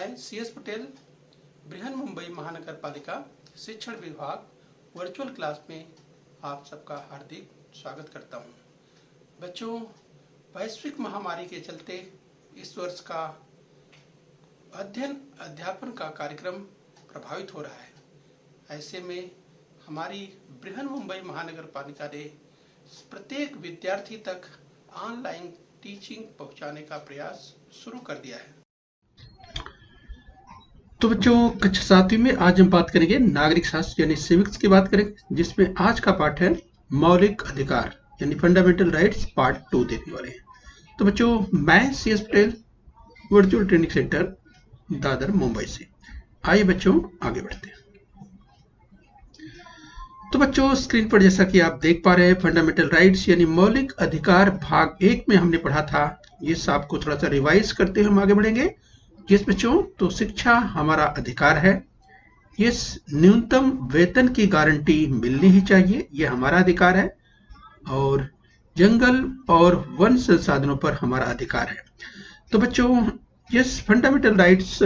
मैं CS पटेल बृहन मुंबई महानगर पालिका शिक्षण विभाग वर्चुअल क्लास में आप सबका हार्दिक स्वागत करता हूं। बच्चों, वैश्विक महामारी के चलते इस वर्ष का अध्ययन अध्यापन का कार्यक्रम प्रभावित हो रहा है। ऐसे में हमारी बृहन मुंबई महानगर पालिका ने प्रत्येक विद्यार्थी तक ऑनलाइन टीचिंग पहुंचाने का प्रयास शुरू कर दिया है। तो बच्चों, कक्षा 7वीं में आज हम बात करेंगे नागरिक शास्त्र यानी सिविक्स की बात करेंगे, जिसमें आज का पाठ है मौलिक अधिकार यानी फंडामेंटल राइट्स पार्ट 2 देखने वाले हैं। तो बच्चों, मैं CS Patel virtual training centre Dadar Mumbai से। आइए बच्चों आगे बढ़ते हैं। तो बच्चों, स्क्रीन पर जैसा कि आप देख पा रहे हैं फंडामेंटल राइट्स यानी मौलिक अधिकार भाग 1 में हमने पढ़ा था। इस आपको थोड़ा सा रिवाइज करते हुए हम आगे बढ़ेंगे। यस बच्चों, तो शिक्षा हमारा अधिकार है। यस, न्यूनतम वेतन की गारंटी मिलनी ही चाहिए, यह हमारा अधिकार है। और जंगल और वन संसाधनों पर हमारा अधिकार है। तो बच्चों, यस, फंडामेंटल राइट्स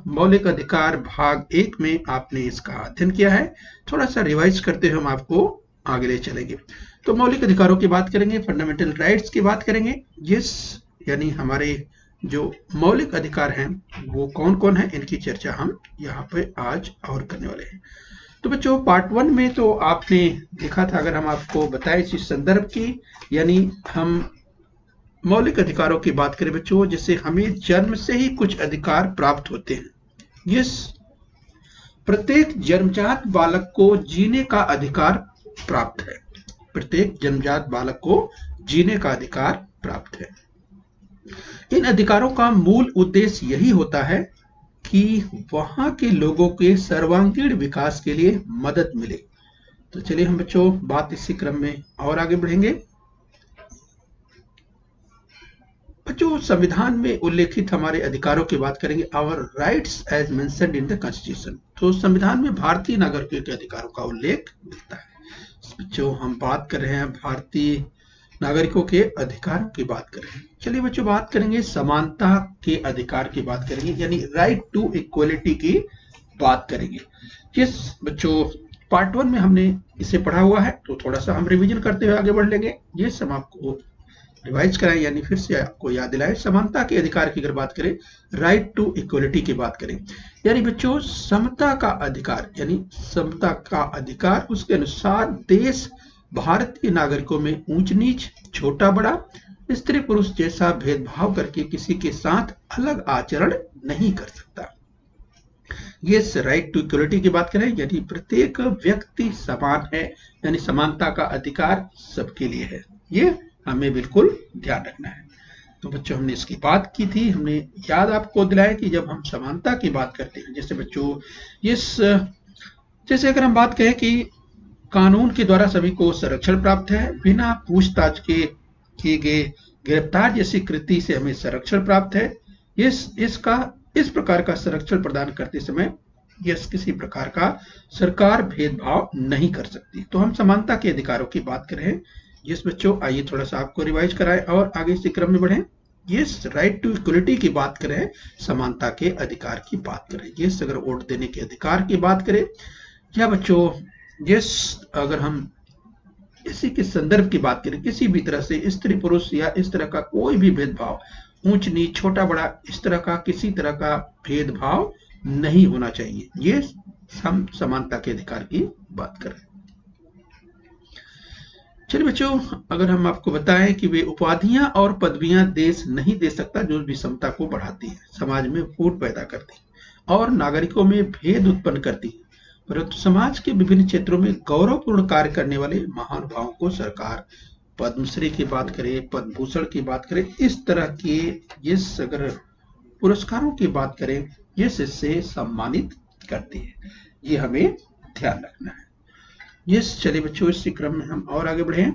मौलिक अधिकार भाग 1 में आपने इसका अध्ययन किया है। थोड़ा सा रिवाइज करते हुए हम आपको आगे ले चलेंगे। तो मौलिक अधिकारों की बात करेंगे, फंडामेंटल राइट्स की बात करेंगे। यस, यानी हमारे जो मौलिक अधिकार हैं वो कौन कौन है, इनकी चर्चा हम यहाँ पे आज और करने वाले हैं। तो बच्चों, पार्ट 1 में तो आपने देखा था, अगर हम आपको बताएं इस संदर्भ की, यानी हम मौलिक अधिकारों की बात करें बच्चों, जैसे हमें जन्म से ही कुछ अधिकार प्राप्त होते हैं। यस, प्रत्येक जन्मजात बालक को जीने का अधिकार प्राप्त है। प्रत्येक जन्मजात बालक को जीने का अधिकार प्राप्त है। इन अधिकारों का मूल उद्देश्य यही होता है कि वहां के लोगों के सर्वांगीण विकास के लिए मदद मिले। तो चलिए हम बच्चों बात इसी क्रम में और आगे बढ़ेंगे। बच्चों, संविधान में उल्लेखित हमारे अधिकारों की बात करेंगे। Our rights as mentioned in the constitution. तो संविधान में भारतीय नागरिकों के अधिकारों का उल्लेख मिलता है। बच्चों, हम बात कर रहे हैं भारतीय नागरिकों के अधिकारों की बात कर रहे हैं। चलिए बच्चों, बात करेंगे समानता के अधिकार की बात करेंगे, यानी राइट टू इक्वलिटी की बात करेंगे। यस बच्चों, पार्ट 1 में हमने इसे पढ़ा हुआ है, तो थोड़ा सा हम रिवीजन करते हुए आगे बढ़ लेंगे। ये सब आपको रिवाइज कराएं, यानी फिर से आपको याद दिलाएं। समानता के अधिकार की अगर बात करें, राइट टू इक्वलिटी की बात करें, यानी बच्चों समता का अधिकार, यानी समता का अधिकार, उसके अनुसार देश भारतीय नागरिकों में ऊंच नीच, छोटा बड़ा, स्त्री पुरुष जैसा भेदभाव करके किसी के साथ अलग आचरण नहीं कर सकता। ये राइट टू इक्वलिटी की बात करें, यानी प्रत्येक व्यक्ति समान है, यानी समानता का अधिकार सबके लिए है। ये हमें बिल्कुल ध्यान रखना है। तो बच्चों, हमने इसकी बात की थी, हमने याद आपको दिलाया कि जब हम समानता की बात करते हैं, जैसे बच्चों जैसे अगर हम बात करें कि कानून के द्वारा सभी को संरक्षण प्राप्त है, बिना पूछताछ के किए गए गिरफ्तार जैसी कृति से हमें संरक्षण प्राप्त है। इस प्रकार का संरक्षण प्रदान करते समय किसी प्रकार का सरकार भेदभाव नहीं कर सकती। तो हम समानता के अधिकारों की बात कर रहे हैं। बच्चों, आइए थोड़ा सा आपको रिवाइज कराएं और आगे इसी क्रम में बढ़ें। राइट टू इक्वलिटी की बात करें, समानता के अधिकार की बात करें। अगर वोट देने के अधिकार की बात करें, या बच्चों अगर हम इसी के संदर्भ की बात करें, किसी भी तरह से स्त्री पुरुष या इस तरह का कोई भी भेदभाव, ऊंच नीच, छोटा बड़ा, इस तरह का किसी तरह का भेदभाव नहीं होना चाहिए। ये हम समानता के अधिकार की बात करें। चलिए बच्चों, अगर हम आपको बताएं कि वे उपाधियां और पदवियां देश नहीं दे सकता जो विषमता को बढ़ाती है, समाज में फूट पैदा करती है और नागरिकों में भेद उत्पन्न करती है, परंतु समाज के विभिन्न क्षेत्रों में गौरवपूर्ण कार्य करने वाले महानुभावों को सरकार पद्मश्री की बात करे, पद्म भूषण की बात करे, इस तरह के अगर पुरस्कारों की बात करें, इससे सम्मानित करती है। ये हमें ध्यान रखना है। चलिए बच्चों, इसी क्रम में हम और आगे बढ़े।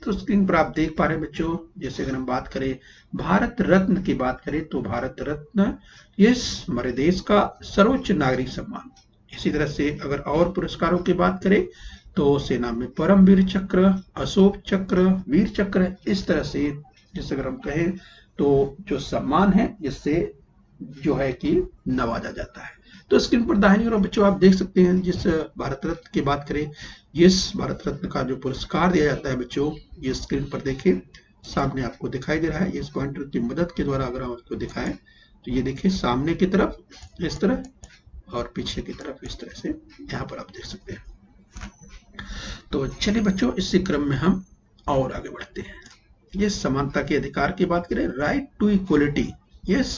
तो स्क्रीन पर आप देख पा रहे हैं बच्चों, जैसे अगर हम बात करें भारत रत्न की बात करें, तो भारत रत्न हमारे देश का सर्वोच्च नागरिक सम्मान। इसी तरह से अगर और पुरस्कारों की बात करें, तो सेना में परमवीर चक्र, अशोक चक्र, वीर चक्र, इस तरह से जैसे अगर हम कहें तो जो सम्मान है, जिससे जो है कि नवाजा जाता है। तो स्क्रीन पर दाहिनी ओर बच्चों आप देख सकते हैं, जिस भारत रत्न की बात करें, इस भारत रत्न का जो पुरस्कार दिया जाता है बच्चों, ये स्क्रीन पर देखिए सामने आपको दिखाई दे रहा है। इस पॉइंटर की मदद के द्वारा अगर हम आपको दिखाएं तो ये देखिए सामने की तरफ इस तरह और पीछे की तरफ इस तरह से यहाँ पर आप देख सकते हैं। तो चलिए बच्चों, इसी क्रम में हम और आगे बढ़ते हैं। ये समानता के अधिकार की बात करें, right to equality. Yes,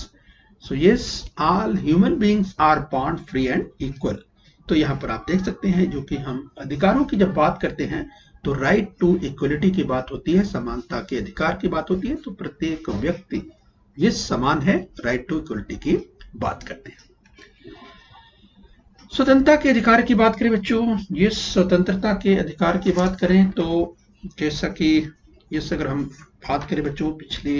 so yes, all human beings are born free and equal. तो यहाँ पर आप देख सकते हैं, जो कि हम अधिकारों की जब बात करते हैं तो राइट टू इक्वलिटी की बात होती है, समानता के अधिकार की बात होती है। तो प्रत्येक व्यक्ति ये समान है, राइट टू इक्वलिटी की बात करते हैं। स्वतंत्रता के अधिकार की बात करें बच्चों, ये स्वतंत्रता के अधिकार की बात करें तो जैसा कि इस अगर हम बात करें बच्चों, पिछले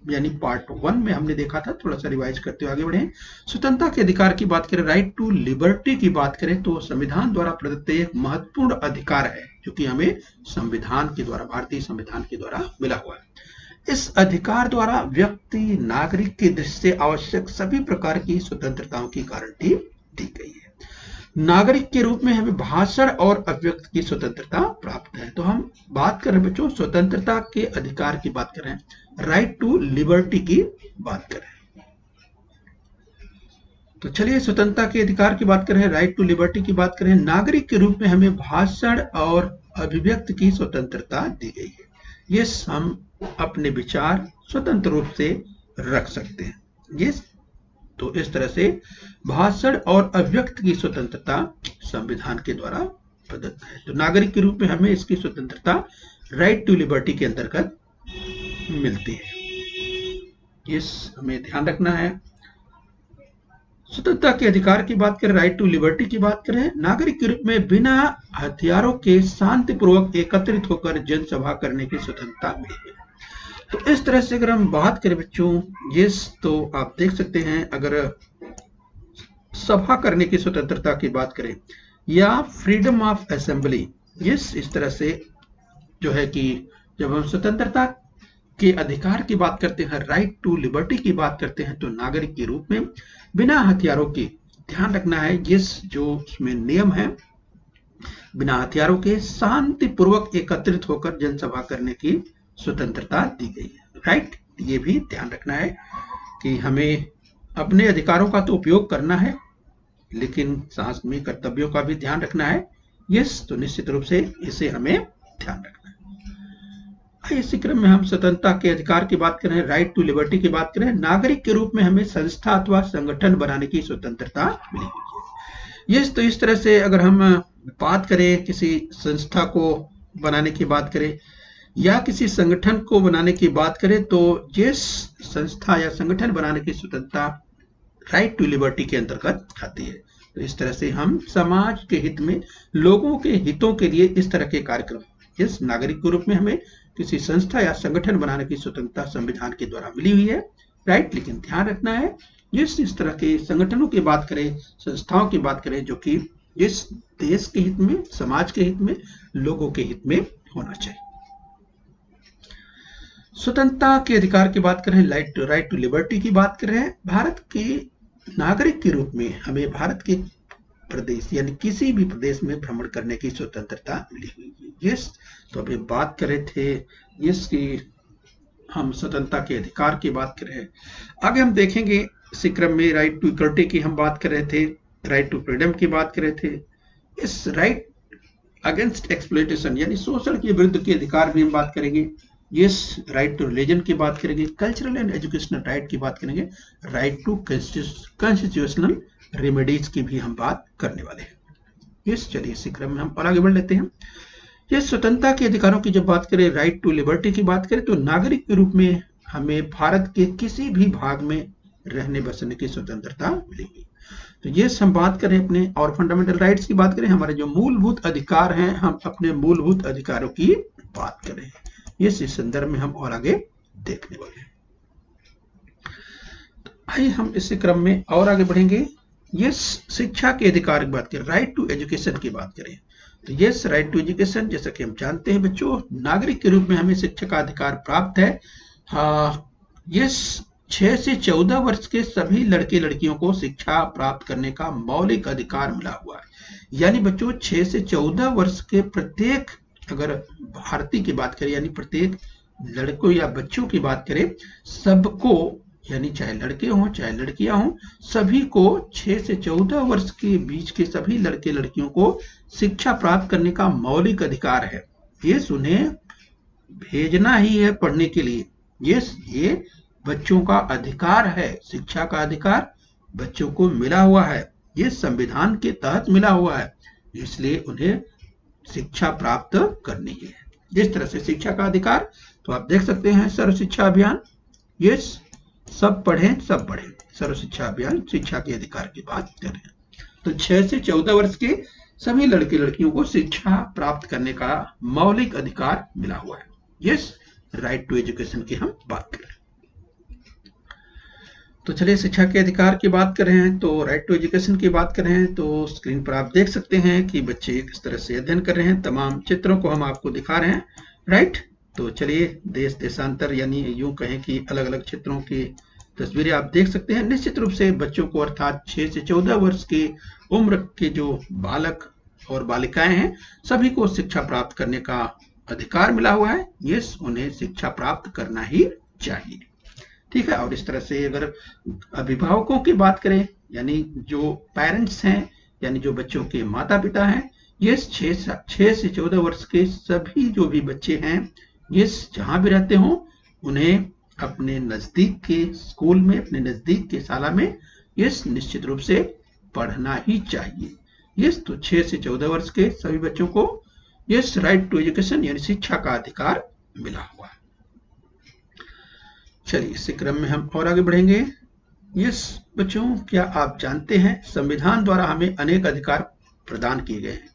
यानी पार्ट 1 में हमने देखा था, थोड़ा सा रिवाइज करते हुए आगे बढ़े। स्वतंत्रता के अधिकार की बात करें, राइट टू लिबर्टी की बात करें तो संविधान द्वारा प्रदत्त एक महत्वपूर्ण अधिकार है, जो कि हमें संविधान के द्वारा, भारतीय संविधान के द्वारा मिला हुआ है। इस अधिकार द्वारा व्यक्ति नागरिक की दृष्टि से आवश्यक सभी प्रकार की स्वतंत्रताओं की गारंटी दी गई है। नागरिक के रूप में हमें भाषण और अभिव्यक्ति की स्वतंत्रता प्राप्त है। तो हम बात कर रहे हैं बच्चों स्वतंत्रता के अधिकार की बात कर रहे हैं, राइट टू लिबर्टी की बात कर रहे हैं। तो चलिए स्वतंत्रता के अधिकार की बात कर रहे हैं, राइट टू लिबर्टी की बात कर रहे हैं। नागरिक के रूप में हमें भाषण और अभिव्यक्ति की स्वतंत्रता दी गई है। ये हम अपने विचार स्वतंत्र रूप से रख सकते हैं। ये तो इस तरह से भाषण और अभिव्यक्ति की स्वतंत्रता संविधान के द्वारा प्रदत्त है। तो नागरिक के रूप में हमें इसकी स्वतंत्रता राइट टू लिबर्टी के अंतर्गत मिलती है। इस हमें ध्यान रखना है। स्वतंत्रता के अधिकार की बात करें, राइट टू लिबर्टी की बात करें, नागरिक के रूप में बिना हथियारों के शांतिपूर्वक एकत्रित होकर जनसभा करने की स्वतंत्रता मिली है। तो इस तरह से अगर हम बात करें बच्चों, यस, तो आप देख सकते हैं अगर सभा करने की स्वतंत्रता की बात करें या फ्रीडम ऑफ असेंबली, यस, इस तरह से जो है कि जब हम स्वतंत्रता के अधिकार की बात करते हैं, राइट टू लिबर्टी की बात करते हैं, तो नागरिक के रूप में बिना हथियारों के, ध्यान रखना है, यस, जो उसमें नियम है, बिना हथियारों के शांतिपूर्वक एकत्रित होकर जनसभा करने की स्वतंत्रता दी गई है। राइट, ये भी ध्यान रखना है कि हमें अपने अधिकारों का तो उपयोग करना है, लेकिन साथ में कर्तव्यों का भी ध्यान रखना है। यस, तो निश्चित रूप से इसे हमें ध्यान रखना है। इसी क्रम में हम स्वतंत्रता के अधिकार की बात करें, राइट टू लिबर्टी की बात करें, नागरिक के रूप में हमें संस्था अथवा संगठन बनाने की स्वतंत्रता मिली है। यस, तो इस तरह से अगर हम बात करें किसी संस्था को बनाने की बात करें या किसी संगठन को बनाने की बात करें, तो जिस संस्था या संगठन बनाने की स्वतंत्रता राइट टू लिबर्टी के अंतर्गत आती है। तो इस तरह से हम समाज के हित में, लोगों के हितों के लिए इस तरह के कार्यक्रम, इस नागरिक के रूप में हमें किसी संस्था या संगठन बनाने की स्वतंत्रता संविधान के द्वारा मिली हुई है। राइट, लेकिन ध्यान रखना है, इस तरह के संगठनों की बात करें, संस्थाओं की बात करें, जो कि इस देश के हित में, समाज के हित में, लोगों के हित में होना चाहिए। स्वतंत्रता के अधिकार की बात करें, राइट टू लिबर्टी की बात कर रहे हैं, भारत के नागरिक के रूप में हमें भारत के प्रदेश यानी किसी भी प्रदेश में भ्रमण करने की स्वतंत्रता मिली हुई है। यस, तो अभी बात कर रहे थे यस की हम स्वतंत्रता के अधिकार की बात कर रहे हैं। आगे हम देखेंगे इसी क्रम में राइट टू इक्वलिटी की हम बात कर रहे थे, राइट टू फ्रीडम की बात कर रहे थे, इस राइट अगेंस्ट एक्सप्लॉयटेशन यानी शोषण के विरुद्ध के अधिकार भी हम बात करेंगे। यस, राइट टू रिलीजन की बात करेंगे, कल्चरल एंड एजुकेशनल राइट की बात करेंगे, राइट टू कॉन्स्टिट्यूशनल रेमेडीज की भी हम बात करने वाले हैं। यस, चलिए इसी क्रम में हम और आगे बढ़ लेते हैं। ये स्वतंत्रता के अधिकारों की जब बात करें, राइट टू लिबर्टी की बात करें, तो नागरिक के रूप में हमें भारत के किसी भी भाग में रहने बसने की स्वतंत्रता मिलेगी। तो ये हम बात करें अपने और फंडामेंटल राइट्स की बात करें, हमारे जो मूलभूत अधिकार हैं, हम अपने मूलभूत अधिकारों की बात करें। इस संदर्भ में हम और आगे देखने वाले हैं। तो आइए हम इसी क्रम में और आगे बढ़ेंगे। यस, शिक्षा के अधिकार की बात करें, राइट टू एजुकेशन की बात करें, तो यस, राइट टू एजुकेशन, जैसा कि हम जानते हैं बच्चों, नागरिक के रूप में हमें शिक्षा का अधिकार प्राप्त है। यस, 6 से 14 वर्ष के सभी लड़के लड़कियों को शिक्षा प्राप्त करने का मौलिक अधिकार मिला हुआ है। यानी बच्चों 6 से 14 वर्ष के प्रत्येक, अगर भारतीय की बात करें यानी प्रत्येक लड़कों या बच्चों की बात करें, सबको, यानी चाहे लड़के हों चाहे लड़कियां हों, सभी को 6 से 14 वर्ष के बीच के सभी लड़के लड़कियों को शिक्षा प्राप्त करने का मौलिक अधिकार है। उन्हें भेजना ही है पढ़ने के लिए। ये बच्चों का अधिकार है। शिक्षा का अधिकार बच्चों को मिला हुआ है, ये संविधान के तहत मिला हुआ है, इसलिए उन्हें शिक्षा प्राप्त करनी है। जिस तरह से शिक्षा का अधिकार, तो आप देख सकते हैं सर्व शिक्षा अभियान, ये सब पढ़ें सब बढ़ें, सर्व शिक्षा अभियान शिक्षा के अधिकार की बात कर रहे हैं। तो 6 से 14 वर्ष के सभी लड़के लड़कियों को शिक्षा प्राप्त करने का मौलिक अधिकार मिला हुआ है। यस, राइट टू एजुकेशन की हम बात कर रहे हैं। तो चलिए शिक्षा के अधिकार की बात कर रहे हैं, तो राइट टू एजुकेशन की बात कर रहे हैं। तो स्क्रीन पर आप देख सकते हैं कि बच्चे किस तरह से अध्ययन कर रहे हैं। तमाम चित्रों को हम आपको दिखा रहे हैं, राइट। तो चलिए देश देशांतर यानी यूं कहें कि अलग अलग क्षेत्रों की तस्वीरें आप देख सकते हैं। निश्चित रूप से बच्चों को, अर्थात 6 से 14 वर्ष की उम्र के जो बालक और बालिकाएं हैं, सभी को शिक्षा प्राप्त करने का अधिकार मिला हुआ है। यस, उन्हें शिक्षा प्राप्त करना ही चाहिए, ठीक है। और इस तरह से अगर अभिभावकों की बात करें, यानी जो पेरेंट्स हैं, यानी जो बच्चों के माता पिता हैं, ये 6 से 14 वर्ष के सभी जो भी बच्चे हैं, ये जहां भी रहते हों, उन्हें अपने नजदीक के स्कूल में, अपने नजदीक के शाला में ये निश्चित रूप से पढ़ना ही चाहिए। यस, तो 6 से 14 वर्ष के सभी बच्चों को यस राइट टू एजुकेशन यानी शिक्षा का अधिकार मिला हुआ है। चलिए इसी क्रम में हम और आगे बढ़ेंगे। यस बच्चों, क्या आप जानते हैं संविधान द्वारा हमें अनेक अधिकार प्रदान किए गए हैं,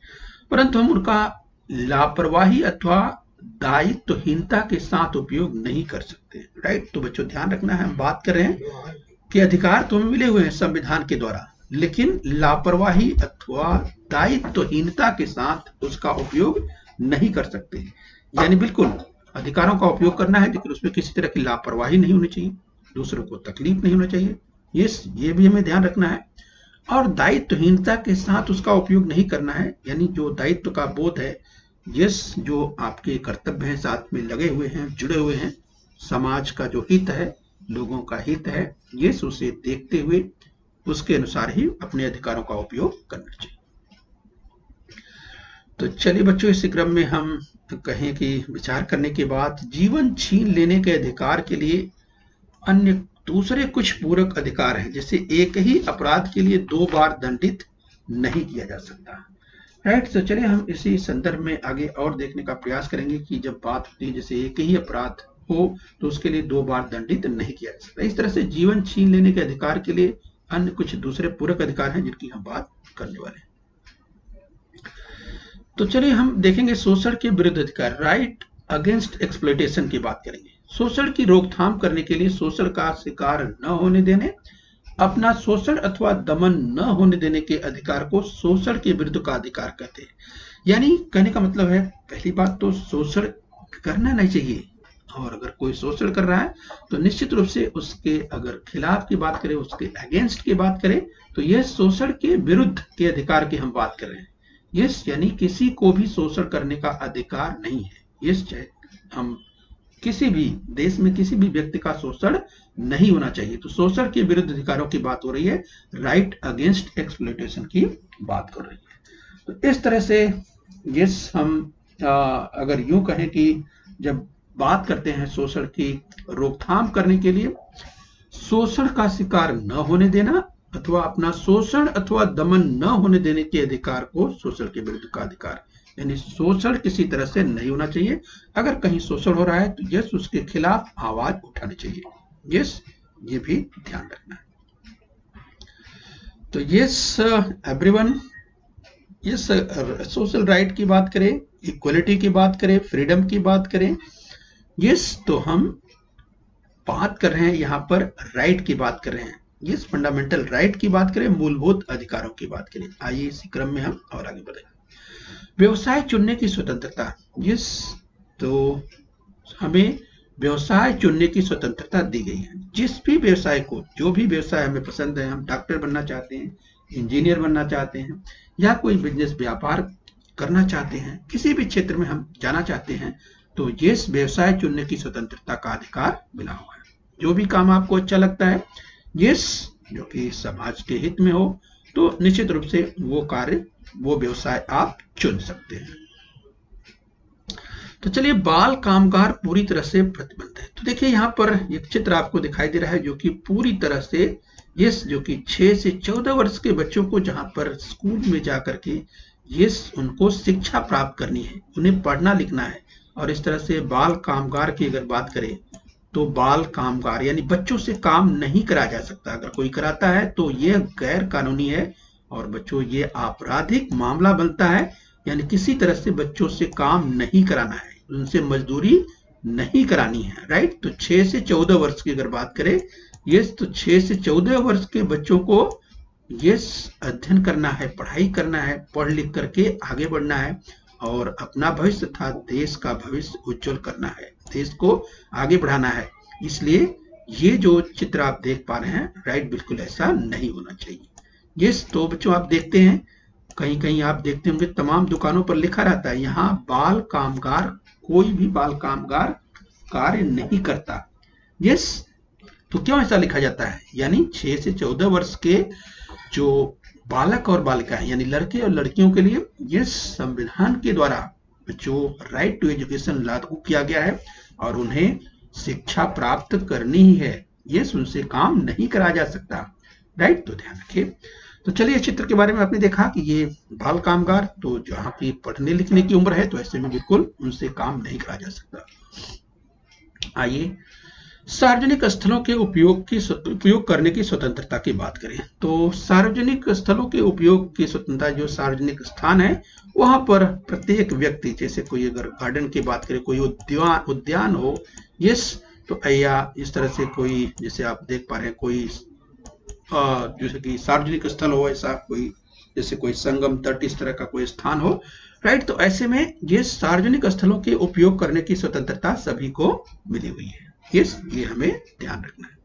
परंतु हम उनका लापरवाही अथवा दायित्वहीनता के साथ उपयोग नहीं कर सकते, राइट। तो बच्चों ध्यान रखना है, हम बात कर रहे हैं कि अधिकार तो हमें मिले हुए हैं संविधान के द्वारा, लेकिन लापरवाही अथवा दायित्वहीनता के साथ उसका उपयोग नहीं कर सकते। यानी बिल्कुल अधिकारों का उपयोग करना है, लेकिन उसमें किसी तरह की लापरवाही नहीं होनी चाहिए, दूसरों को तकलीफ नहीं होना चाहिए। ये भी हमें ध्यान रखना है। और दायित्वहीनता के साथ उसका उपयोग नहीं करना है, यानी जो दायित्व का बोध है, जो आपके कर्तव्य हैं साथ में लगे हुए हैं, जुड़े हुए हैं, समाज का जो हित है, लोगों का हित है, उसे देखते हुए उसके अनुसार ही अपने अधिकारों का उपयोग करना चाहिए। तो चलिए बच्चों, इस क्रम में हम कहें कि विचार करने के बाद जीवन छीन लेने के अधिकार के लिए अन्य दूसरे कुछ पूरक अधिकार हैं, जैसे एक ही अपराध के लिए 2 बार दंडित नहीं किया जा सकता, राइट। तो चलिए हम इसी संदर्भ में आगे और देखने का प्रयास करेंगे कि जब बात होती है जैसे एक ही अपराध हो तो उसके लिए 2 बार दंडित नहीं किया जा सकता। इस तरह से जीवन छीन लेने के अधिकार के लिए अन्य कुछ दूसरे पूरक अधिकार हैं जिनकी हम बात करने वाले हैं। तो चलिए हम देखेंगे शोषण के विरुद्ध अधिकार, राइट अगेंस्ट एक्सप्लॉयटेशन की बात करेंगे। शोषण की रोकथाम करने के लिए शोषण का शिकार न होने देने, अपना शोषण अथवा दमन न होने देने के अधिकार को शोषण के विरुद्ध का अधिकार कहते हैं। यानी कहने का मतलब है, पहली बात तो शोषण करना नहीं चाहिए, और अगर कोई शोषण कर रहा है तो निश्चित रूप से उसके अगर खिलाफ की बात करें, उसके अगेंस्ट की बात करें, तो यह शोषण के विरुद्ध के अधिकार की हम बात कर रहे हैं। यस, यानी किसी को भी शोषण करने का अधिकार नहीं है। यस, चाहे हम किसी भी देश में किसी भी व्यक्ति का शोषण नहीं होना चाहिए। तो शोषण के विरुद्ध अधिकारों की बात हो रही है, राइट अगेंस्ट एक्सप्लॉयटेशन की बात कर रही है। तो इस तरह से यस, हम अगर यूं कहें कि जब बात करते हैं शोषण की रोकथाम करने के लिए, शोषण का शिकार न होने देना अथवा अपना शोषण अथवा दमन न होने देने के अधिकार को शोषण के विरुद्ध का अधिकार, यानी शोषण किसी तरह से नहीं होना चाहिए। अगर कहीं शोषण हो रहा है तो यस, उसके खिलाफ आवाज उठानी चाहिए। यस, ये भी ध्यान रखना है। तो yes everyone, yes social right की बात करें, इक्वलिटी की बात करें, फ्रीडम की बात करें, यस तो हम बात कर रहे हैं यहाँ पर राइट की बात कर रहे हैं। यस, फंडामेंटल राइट की बात करें, मूलभूत अधिकारों की बात करें। आइए इसी क्रम में हम और आगे बढ़ें। व्यवसाय चुनने की स्वतंत्रता, यस तो हमें व्यवसाय चुनने की स्वतंत्रता दी गई है। जिस भी व्यवसाय को, जो भी व्यवसाय हमें पसंद है, हम डॉक्टर बनना चाहते हैं, इंजीनियर बनना चाहते हैं, या कोई बिजनेस व्यापार करना चाहते हैं, किसी भी क्षेत्र में हम जाना चाहते हैं, तो ये व्यवसाय चुनने की स्वतंत्रता का अधिकार मिला हुआ है। जो भी काम आपको अच्छा लगता है, ये जो कि समाज के हित में हो, तो निश्चित रूप से वो कार्य, वो व्यवसाय आप चुन सकते हैं। तो चलिए, बाल कामगार पूरी तरह से प्रतिबंध है। तो देखिए यहाँ पर एक चित्र आपको दिखाई दे रहा है जो कि पूरी तरह से ये जो कि 6 से 14 वर्ष के बच्चों को जहां पर स्कूल में जाकर के ये उनको शिक्षा प्राप्त करनी है, उन्हें पढ़ना लिखना है। और इस तरह से बाल कामगार की अगर बात करें तो बाल कामगार यानी बच्चों से काम नहीं कराया जा सकता। अगर कोई कराता है तो यह गैर कानूनी है और बच्चों ये आपराधिक मामला बनता है। यानी किसी तरह से बच्चों से काम नहीं कराना है, उनसे मजदूरी नहीं करानी है, राइट। तो 6 से 14 वर्ष की अगर बात करें, ये तो 6 से 14 वर्ष के बच्चों को ये अध्ययन करना है, पढ़ाई करना है, पढ़ लिख करके आगे बढ़ना है और अपना भविष्य तथा देश का भविष्य उज्जवल करना है, देश को आगे बढ़ाना है। इसलिए ये जो चित्र आप देख पा रहे हैं, राइट, बिल्कुल ऐसा नहीं होना चाहिए। ये तो बच्चों आप देखते हैं, कहीं कहीं आप देखते होंगे तमाम दुकानों पर लिखा रहता है यहाँ बाल कामगार, कोई भी बाल कामगार कार्य नहीं करता। यस, तो क्यों ऐसा लिखा जाता है? यानी 6 से 14 वर्ष के जो बालक और बालिकाएं यानी लड़के और लड़कियों के लिए ये संविधान के द्वारा जो राइट टू एजुकेशन लागू किया गया है और उन्हें शिक्षा प्राप्त करनी ही है। ये उनसे काम नहीं कराया जा सकता, राइट। तो ध्यान रखिए। तो चलिए, इस चित्र के बारे में आपने देखा कि ये बाल कामगार, तो जहाँ की पढ़ने लिखने की उम्र है तो ऐसे में बिल्कुल उनसे काम नहीं कराया जा सकता। आइए सार्वजनिक स्थलों के उपयोग करने की स्वतंत्रता की बात करें। तो सार्वजनिक स्थलों के उपयोग की स्वतंत्रता, जो सार्वजनिक स्थान है वहां पर प्रत्येक व्यक्ति, जैसे कोई अगर गार्डन की बात करें, कोई उद्यान हो, यस, तो या इस तरह से कोई, जैसे आप देख पा रहे हैं, कोई जैसे कि सार्वजनिक स्थल हो, ऐसा कोई जैसे कोई संगम तट, इस तरह का कोई स्थान हो, राइट। तो ऐसे में ये सार्वजनिक स्थलों के उपयोग करने की स्वतंत्रता सभी को मिली हुई है। यस, ये हमें ध्यान रखना है।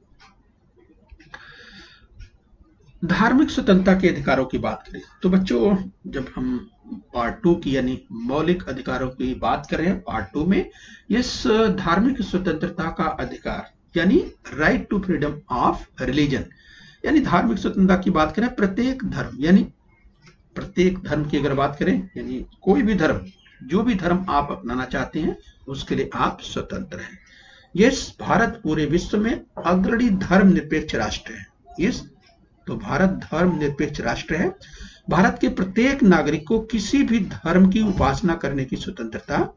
धार्मिक स्वतंत्रता के अधिकारों की बात करें तो बच्चों, जब हम पार्ट 2 की यानी मौलिक अधिकारों की बात करें, पार्ट 2 में इस धार्मिक स्वतंत्रता का अधिकार यानी right to freedom of religion, यानी धार्मिक स्वतंत्रता की बात करें, प्रत्येक धर्म यानी प्रत्येक धर्म की अगर बात करें, यानी कोई भी धर्म, जो भी धर्म आप अपनाना चाहते हैं उसके लिए आप स्वतंत्र हैं। यस, भारत पूरे विश्व में अग्रणी धर्मनिरपेक्ष राष्ट्र है। यस, तो भारत धर्मनिरपेक्ष राष्ट्र है। भारत के प्रत्येक नागरिक को किसी भी धर्म की उपासना करने की स्वतंत्रता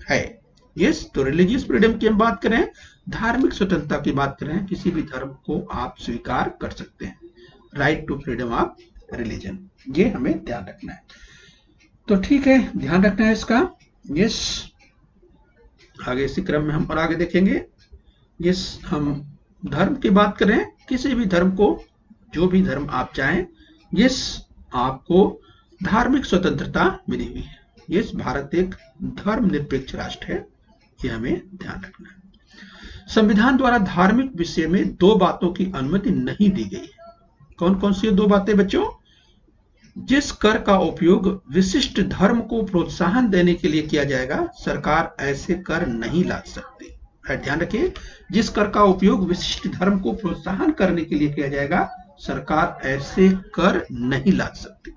है। यस, तो रिलीजियस फ्रीडम की हम बात करें, धार्मिक स्वतंत्रता की बात करें, किसी भी धर्म को आप स्वीकार कर सकते हैं, right to freedom of religion. ये हमें ध्यान रखना है। तो ठीक है, ध्यान रखना है इसका। यस, आगे इसी क्रम में हम और आगे देखेंगे। यस, हम धर्म की बात करें, किसी भी धर्म को, जो भी धर्म आप चाहें, यस, आपको धार्मिक स्वतंत्रता मिली हुई है। यस, भारत एक धर्मनिरपेक्ष राष्ट्र है, ये हमें ध्यान रखना है। संविधान द्वारा धार्मिक विषय में 2 बातों की अनुमति नहीं दी गई है। कौन कौन सी 2 बातें बच्चों? जिस कर का उपयोग विशिष्ट धर्म को प्रोत्साहन देने के लिए किया जाएगा, सरकार ऐसे कर नहीं ला सकती। ध्यान रखिए, जिस कर का उपयोग विशिष्ट धर्म को प्रोत्साहन करने के लिए किया जाएगा, सरकार ऐसे कर नहीं ला सकती।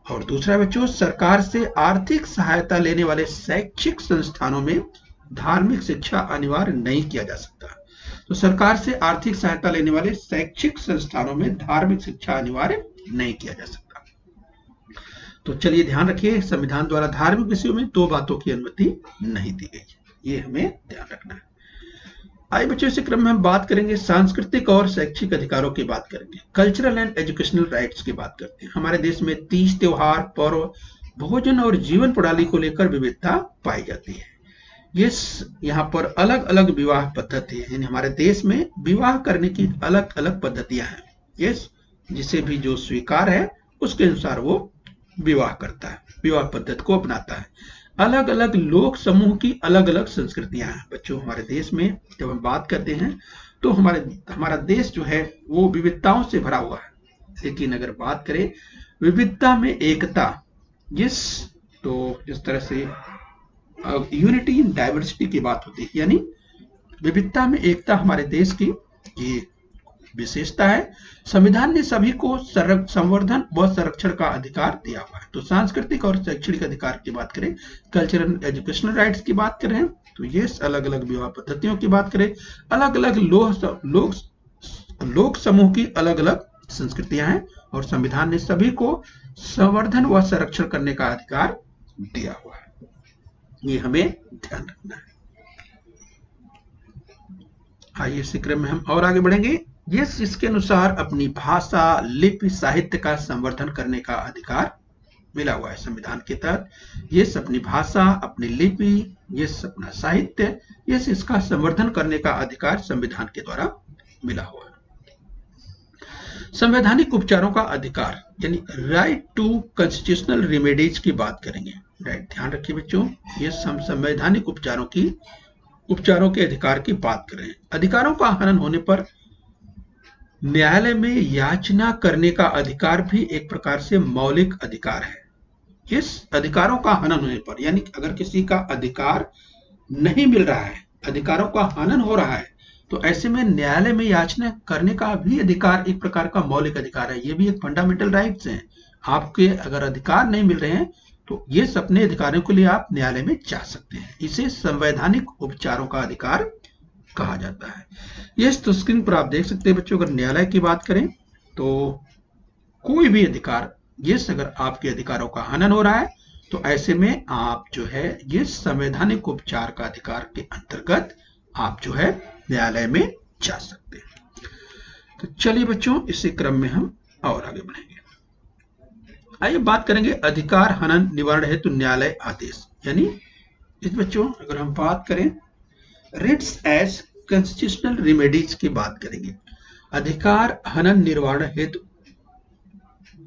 और दूसरा बच्चों, सरकार से आर्थिक सहायता लेने वाले शैक्षिक संस्थानों में धार्मिक शिक्षा अनिवार्य नहीं किया जा सकता। तो सरकार से आर्थिक सहायता लेने वाले शैक्षिक संस्थानों में धार्मिक शिक्षा अनिवार्य नहीं किया जा सकता। तो चलिए ध्यान रखिए, संविधान द्वारा धार्मिक विषयों में 2 बातों की अनुमति नहीं दी गई, ये हमें ध्यान रखना है। आइए बच्चों, इसी क्रम में हम बात करेंगे सांस्कृतिक और शैक्षिक अधिकारों की बात करेंगे, कल्चरल एंड एजुकेशनल राइट्स की बात करते हैं। हमारे देश में तीज, त्योहार, पर्व, भोजन और जीवन प्रणाली को लेकर विविधता पाई जाती है। यहाँ पर अलग अलग विवाह पद्धति है, यानी हमारे देश में विवाह करने की अलग अलग पद्धतियां हैं। यस, जिसे भी जो स्वीकार है उसके अनुसार वो विवाह करता है, विवाह पद्धति को अपनाता है। अलग अलग लोक समूह की अलग अलग संस्कृतियां हैं। बच्चों, हमारे देश में जब हम बात करते हैं तो हमारा देश जो है वो विविधताओं से भरा हुआ है। लेकिन अगर बात करें विविधता में एकता, जिस तरह से यूनिटी इन डाइवर्सिटी की बात होती है, यानी विविधता में एकता हमारे देश की ये विशेषता है। संविधान ने सभी को संवर्धन व संरक्षण का अधिकार दिया हुआ है। तो सांस्कृतिक और शैक्षणिक अधिकार की बात करें, कल्चरल एजुकेशनल राइट्स की बात करें, तो ये अलग अलग विवाह पद्धतियों की बात करें, अलग अलग लोक समूह की अलग अलग संस्कृतियां हैं और संविधान ने सभी को संवर्धन व संरक्षण करने का अधिकार दिया हुआ है। ये हमें ध्यान रखना है। आइए इसी क्रम में हम और आगे बढ़ेंगे। इसके अनुसार अपनी भाषा, लिपि, साहित्य का संवर्धन करने का अधिकार मिला हुआ है संविधान के तहत। अपनी भाषा, अपनी लिपि, अपना साहित्य, इसका संवर्धन करने का अधिकार संविधान के द्वारा मिला हुआ है। संवैधानिक उपचारों का अधिकार यानी राइट टू कॉन्स्टिट्यूशनल रेमेडीज की बात करेंगे। राइट, ध्यान रखिए बच्चों, ये संवैधानिक उपचारों के अधिकार की बात करें। अधिकारों का हनन होने पर न्यायालय में याचना करने का अधिकार भी एक प्रकार से मौलिक अधिकार है। इस अधिकारों का हनन होने पर, यानी अगर किसी का अधिकार नहीं मिल रहा है, अधिकारों का हनन हो रहा है, तो ऐसे में न्यायालय में याचना करने का भी अधिकार एक प्रकार का मौलिक अधिकार है। ये भी एक फंडामेंटल राइट्स हैं। आपके अगर अधिकार नहीं मिल रहे हैं तो ये अपने अधिकारों के लिए आप न्यायालय में जा सकते हैं। इसे संवैधानिक उपचारों का अधिकार कहा जाता है। ये तो स्क्रीन पर आप देख सकते हैं बच्चों, अगर न्यायालय की बात करें तो कोई भी अधिकार, अगर आपके अधिकारों का हनन हो रहा है तो ऐसे में आप जो है ये संवैधानिक उपचार का अधिकार के अंतर्गत आप जो है न्यायालय में जा सकते हैं। तो चलिए बच्चों, इसी क्रम में हम और आगे बढ़ेंगे। आइए बात करेंगे अधिकार हनन निवारण हेतु न्यायालय आदेश, यानी इस बच्चों अगर हम बात करें रिट्स एज कॉन्स्टिट्यूशनल रेमेडीज की बात करेंगे। अधिकार हनन निवारण हेतु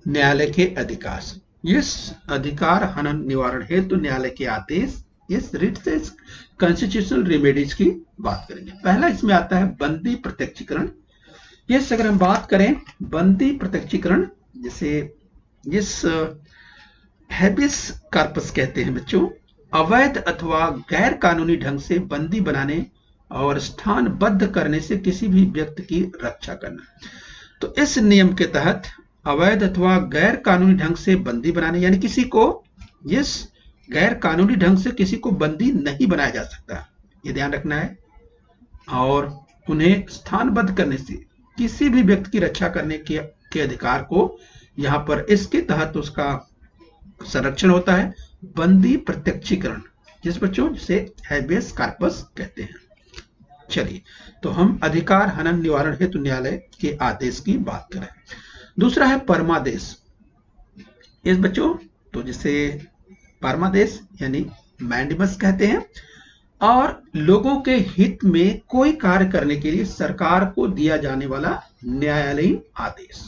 न्यायालय के अधिकार, अधिकार हनन निवारण हेतु न्यायालय के आदेश, रिट्स एज कॉन्स्टिट्यूशनल रेमेडीज की बात करेंगे। पहला इसमें आता है बंदी प्रत्यक्षीकरण। अगर हम बात करें बंदी प्रत्यक्षीकरण, जैसे हैबियस कॉर्पस कहते हैं बच्चों, अवैध अथवा गैर कानूनी ढंग से बंदी बनाने और स्थानबद्ध करने से किसी भी व्यक्ति की रक्षा करना। तो इस नियम के तहत अवैध अथवा गैर कानूनी ढंग से बंदी बनाने, यानी किसी को गैर कानूनी ढंग से किसी को बंदी नहीं बनाया जा सकता, ये ध्यान रखना है। और उन्हें स्थानबद्ध करने से किसी भी व्यक्ति की रक्षा करने के अधिकार को यहाँ पर इसके तहत उसका संरक्षण होता है बंदी प्रत्यक्षीकरण, जिसे हैबियस कॉर्पस कहते हैं। चलिए, तो हम अधिकार हनन निवारण हेतु न्यायालय के आदेश की बात करें। दूसरा है परमादेश। बच्चों तो जिसे परमादेश यानी मैंडेमस कहते हैं, और लोगों के हित में कोई कार्य करने के लिए सरकार को दिया जाने वाला न्यायालयीन आदेश।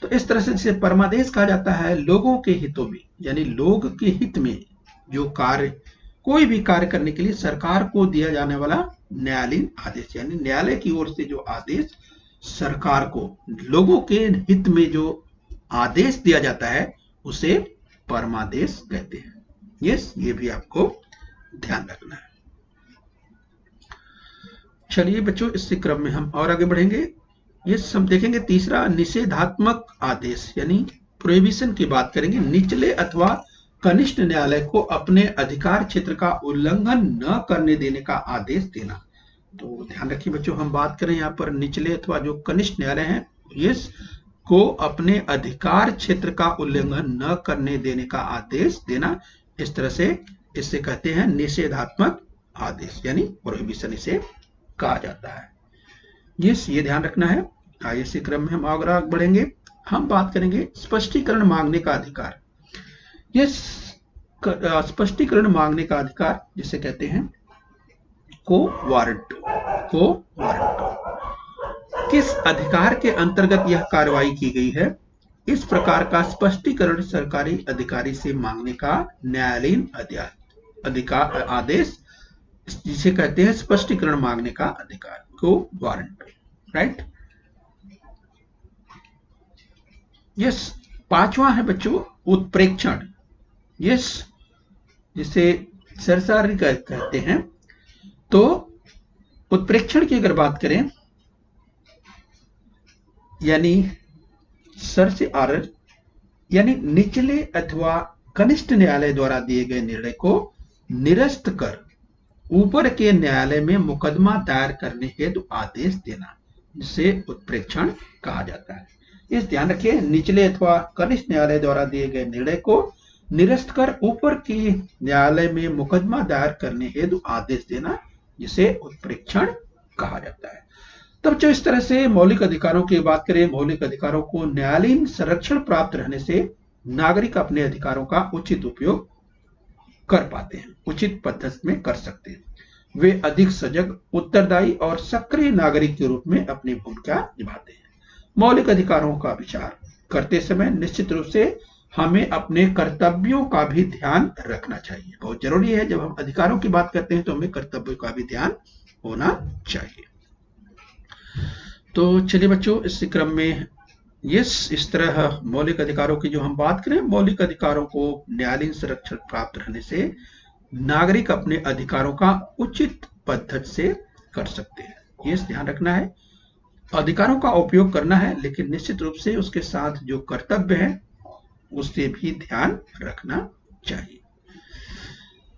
तो इस तरह से जिसे परमादेश कहा जाता है, लोगों के हितों में, यानी लोग के हित में जो कोई भी कार्य करने के लिए सरकार को दिया जाने वाला न्यायालयीन आदेश, यानी न्यायालय की ओर से जो आदेश सरकार को लोगों के हित में जो आदेश दिया जाता है उसे परमादेश कहते हैं। ये भी आपको ध्यान रखना है। चलिए बच्चों, इसी क्रम में हम और आगे बढ़ेंगे। हम देखेंगे तीसरा निषेधात्मक आदेश, यानी प्रोहिबिशन की बात करेंगे। निचले अथवा कनिष्ठ न्यायालय को अपने अधिकार क्षेत्र का उल्लंघन न करने देने का आदेश देना। तो ध्यान रखिए बच्चों, हम बात करें यहाँ पर निचले अथवा जो कनिष्ठ न्यायालय हैं, को अपने अधिकार क्षेत्र का उल्लंघन न करने देने का आदेश देना। इस तरह से इसे कहते हैं निषेधात्मक आदेश, यानी प्रोहिबिशन इसे कहा जाता है। ये ध्यान रखना है। आइए इसी क्रम में हम आगे बढ़ेंगे। हम बात करेंगे स्पष्टीकरण मांगने का अधिकार। स्पष्टीकरण मांगने का अधिकार जिसे कहते हैं को वारंट। किस अधिकार के अंतर्गत यह कार्रवाई की गई है, इस प्रकार का स्पष्टीकरण सरकारी अधिकारी से मांगने का न्यायालयीन आदेश, जिसे कहते हैं स्पष्टीकरण मांगने का अधिकार। को वारंट, राइट। यस, पांचवा है बच्चों उत्प्रेक्षण। यस, जिसे सरसारी कहते हैं। तो उत्प्रेक्षण की अगर बात करें, यानी सर से आर, यानी निचले अथवा कनिष्ठ न्यायालय द्वारा दिए गए निर्णय को निरस्त कर ऊपर के न्यायालय में मुकदमा दायर करने हेतु आदेश देना, जिसे उत्प्रेक्षण कहा जाता है। इस ध्यान रखिए, निचले अथवा कनिष्ठ न्यायालय द्वारा दिए गए निर्णय को निरस्त कर ऊपर के न्यायालय में मुकदमा दायर करने हेतु आदेश देना, जिसे उत्प्रेक्षण कहा जाता है। तब जो इस तरह से मौलिक अधिकारों की बात करें, मौलिक अधिकारों को न्यायालयीन संरक्षण प्राप्त रहने से नागरिक अपने अधिकारों का उचित उपयोग कर पाते हैं, उचित पद्धति में कर सकते हैं। वे अधिक सजग, उत्तरदायी और सक्रिय नागरिक के रूप में अपनी भूमिका निभाते हैं। मौलिक अधिकारों का विचार करते समय निश्चित रूप से हमें अपने कर्तव्यों का भी ध्यान रखना चाहिए। बहुत जरूरी है, जब हम अधिकारों की बात करते हैं तो हमें कर्तव्यों का भी ध्यान होना चाहिए। तो चलिए बच्चों, इस क्रम में इस तरह मौलिक अधिकारों की जो हम बात करें, मौलिक अधिकारों को न्यायालयीन संरक्षण प्राप्त रहने से नागरिक अपने अधिकारों का उचित पद्धति से कर सकते हैं। ये ध्यान रखना है, अधिकारों का उपयोग करना है, लेकिन निश्चित रूप से उसके साथ जो कर्तव्य है उससे भी ध्यान रखना चाहिए।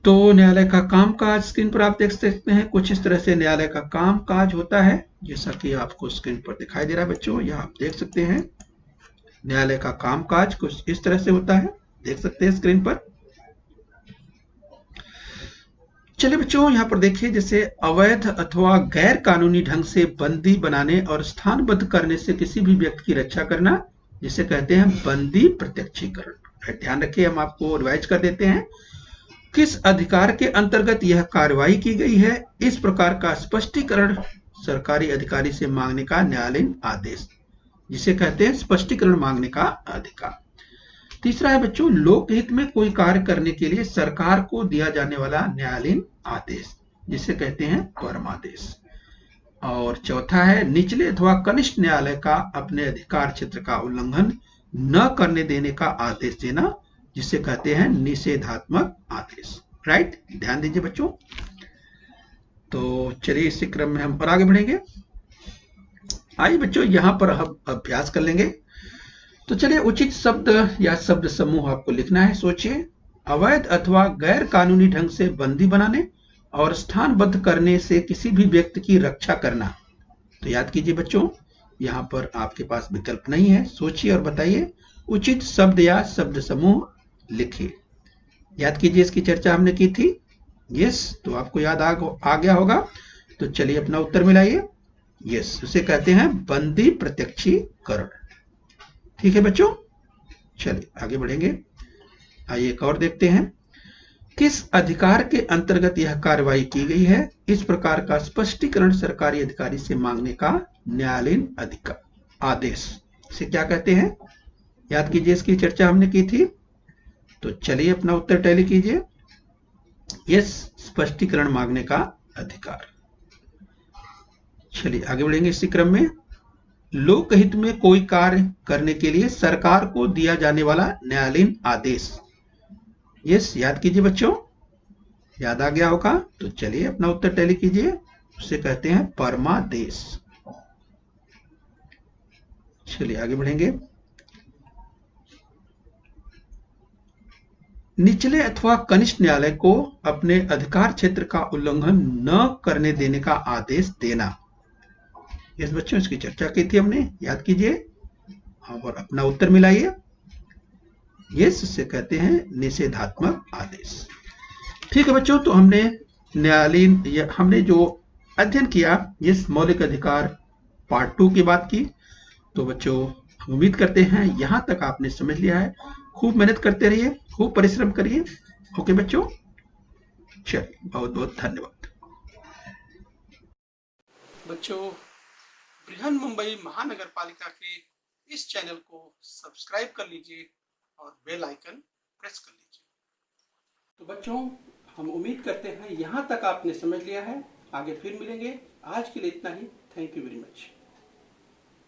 तो न्यायालय का कामकाज स्क्रीन पर आप देख सकते हैं। कुछ इस तरह से न्यायालय का कामकाज होता है, जैसा कि आपको स्क्रीन पर दिखाई दे रहा है बच्चों, यहाँ आप देख सकते हैं। न्यायालय का कामकाज कुछ इस तरह से होता है, देख सकते हैं स्क्रीन पर। चलिए बच्चों, यहाँ पर देखिए, जैसे अवैध अथवा गैर कानूनी ढंग से बंदी बनाने और स्थानबद्ध करने से किसी भी व्यक्ति की रक्षा करना, जिसे कहते हैं बंदी प्रत्यक्षीकरण। ध्यान रखिए, हम आपको रिवाइज कर देते हैं। किस अधिकार के अंतर्गत यह कार्रवाई की गई है, इस प्रकार का स्पष्टीकरण सरकारी अधिकारी से मांगने का न्यायालयीन आदेश, जिसे कहते हैं स्पष्टीकरण मांगने का अधिकार। तीसरा है बच्चों, लोकहित में कोई कार्य करने के लिए सरकार को दिया जाने वाला न्यायालयीन आदेश, जिसे कहते हैं परमादेश। और चौथा है, निचले अथवा कनिष्ठ न्यायालय का अपने अधिकार क्षेत्र का उल्लंघन न करने देने का आदेश देना, जिसे कहते हैं निषेधात्मक आदेश। राइट, ध्यान दीजिए बच्चों। तो चलिए इसी क्रम में हम पर आगे बढ़ेंगे। आइए बच्चों, यहां पर हम अभ्यास कर लेंगे। तो चलिए, उचित शब्द या शब्द समूह आपको लिखना है। सोचिए, अवैध अथवा गैर कानूनी ढंग से बंदी बनाने और स्थानबद्ध करने से किसी भी व्यक्ति की रक्षा करना। तो याद कीजिए बच्चों, यहाँ पर आपके पास विकल्प नहीं है, सोचिए और बताइए। उचित शब्द या शब्द समूह लिखिए। याद कीजिए, इसकी चर्चा हमने की थी। तो आपको याद आ गया होगा। तो चलिए अपना उत्तर मिलाइए। उसे कहते हैं बंदी प्रत्यक्षीकरण। ठीक है बच्चों, चलिए आगे बढ़ेंगे। आइए एक और देखते हैं। किस अधिकार के अंतर्गत यह कार्रवाई की गई है, इस प्रकार का स्पष्टीकरण सरकारी अधिकारी से मांगने का न्यायालयीन अधिकार आदेश, इसे क्या कहते हैं? याद कीजिए, इसकी चर्चा हमने की थी। तो चलिए अपना उत्तर टैली कीजिए। स्पष्टीकरण मांगने का अधिकार। चलिए आगे बढ़ेंगे इसी क्रम में। लोकहित में कोई कार्य करने के लिए सरकार को दिया जाने वाला न्यायालयीन आदेश। याद कीजिए बच्चों, याद आ गया होगा। तो चलिए अपना उत्तर टैली कीजिए। उसे कहते हैं परमादेश। चलिए आगे बढ़ेंगे। निचले अथवा कनिष्ठ न्यायालय को अपने अधिकार क्षेत्र का उल्लंघन न करने देने का आदेश देना। बच्चों, इसकी चर्चा की थी हमने, याद कीजिए और अपना उत्तर मिलाइए। इसे कहते हैं निषेधात्मक आदेश। ठीक है बच्चों, तो हमने न्यायालयीन हमने जो अध्ययन किया, मौलिक अधिकार पार्ट 2 की बात की। तो बच्चों, हम उम्मीद करते हैं यहां तक आपने समझ लिया है। खूब मेहनत करते रहिए, खूब परिश्रम करिए। ओके बच्चों, चलिए बहुत बहुत धन्यवाद। बच्चों, बृहन मुंबई महानगर पालिका के इस चैनल को सब्सक्राइब कर लीजिए और बेल आइकन प्रेस कर लीजिए। तो बच्चों, हम उम्मीद करते हैं यहां तक आपने समझ लिया है। आगे फिर मिलेंगे आज के लिए इतना ही। Thank you very much.